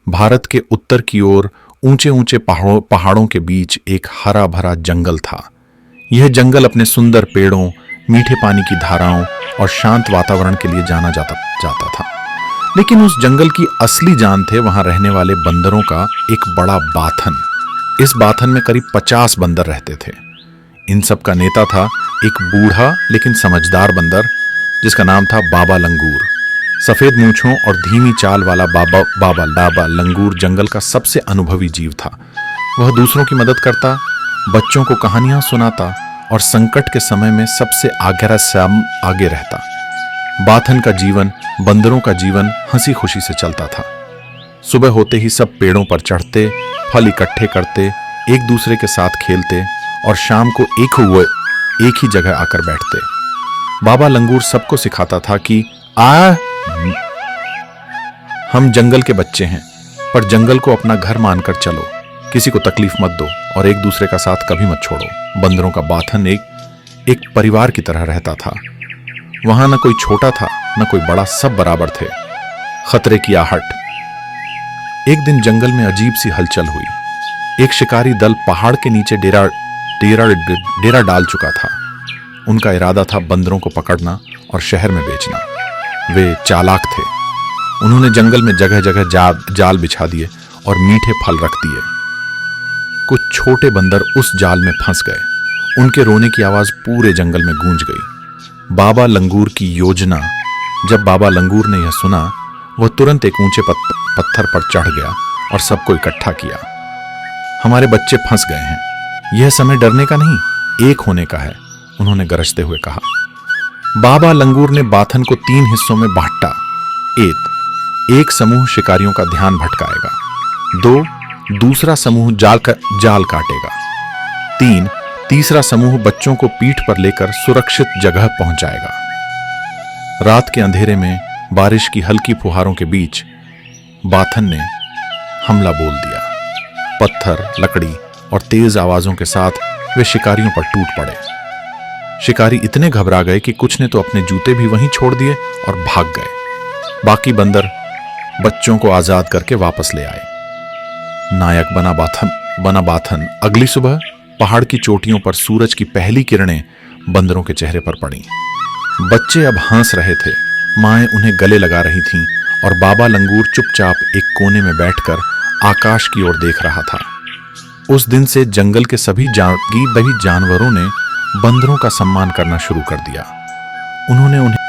भारत के उत्तर की ओर ऊंचे ऊंचे पहाड़ों के बीच एक हरा भरा जंगल था। यह जंगल अपने सुंदर पेड़ों, मीठे पानी की धाराओं और शांत वातावरण के लिए जाना जाता था। लेकिन उस जंगल की असली जान थे वहां रहने वाले बंदरों का एक बड़ा बाथन। इस बाथन में करीब 50 बंदर रहते थे। इन सब का नेता था एक बूढ़ा लेकिन समझदार बंदर जिसका नाम था बाबा लंगूर। सफेद मूंछों और धीमी चाल वाला बाबा लंगूर जंगल का सबसे अनुभवी जीव था। वह दूसरों की मदद करता, बच्चों को कहानियां सुनाता और संकट के समय में सबसे आगे रहता। बाथन का जीवन, बंदरों का जीवन हंसी खुशी से चलता था। सुबह होते ही सब पेड़ों पर चढ़ते, फल इकट्ठे करते, एक दूसरे के साथ खेलते और शाम को एक ही जगह आकर बैठते। बाबा लंगूर सबको सिखाता था कि हम जंगल के बच्चे हैं, पर जंगल को अपना घर मानकर चलो, किसी को तकलीफ मत दो और एक दूसरे का साथ कभी मत छोड़ो। बंदरों का बाथन एक परिवार की तरह रहता था। वहां न कोई छोटा था न कोई बड़ा, सब बराबर थे। खतरे की आहट। एक दिन जंगल में अजीब सी हलचल हुई। एक शिकारी दल पहाड़ के नीचे डेरा डाल चुका था। उनका इरादा था बंदरों को पकड़ना और शहर में बेचना। वे चालाक थे। उन्होंने जंगल में जगह जगह जाल बिछा दिए और मीठे फल रख दिए। कुछ छोटे बंदर उस जाल में फंस गए। उनके रोने की आवाज पूरे जंगल में गूंज गई। बाबा लंगूर की योजना। जब बाबा लंगूर ने यह सुना, वह तुरंत एक ऊंचे पत्थर पर चढ़ गया और सबको इकट्ठा किया। हमारे बच्चे फंस गए हैं, यह समय डरने का नहीं, एक होने का है, उन्होंने गरजते हुए कहा। बाबा लंगूर ने बाथन को 3 हिस्सों में बांटा। एक समूह शिकारियों का ध्यान भटकाएगा। 2, दूसरा समूह जाल काटेगा। 3, तीसरा समूह बच्चों को पीठ पर लेकर सुरक्षित जगह पहुंचाएगा। रात के अंधेरे में बारिश की हल्की फुहारों के बीच बाथन ने हमला बोल दिया। पत्थर, लकड़ी और तेज आवाजों के साथ वे शिकारियों पर टूट पड़े। शिकारी इतने घबरा गए कि कुछ ने तो अपने जूते भी वहीं छोड़ दिए और भाग गए। बाकी बंदर बच्चों को आजाद करके वापस ले आए। नायक बना बाथन। अगली सुबह पहाड़ की चोटियों पर सूरज की पहली किरणें बंदरों के चेहरे पर पड़ी। बच्चे अब हंस रहे थे, माएं उन्हें गले लगा रही थीं और बाबा लंगूर चुपचाप एक कोने में बैठकर आकाश की ओर देख रहा था। उस दिन से जंगल के सभी जानवरों ने बंदरों का सम्मान करना शुरू कर दिया। उन्होंने उन्हें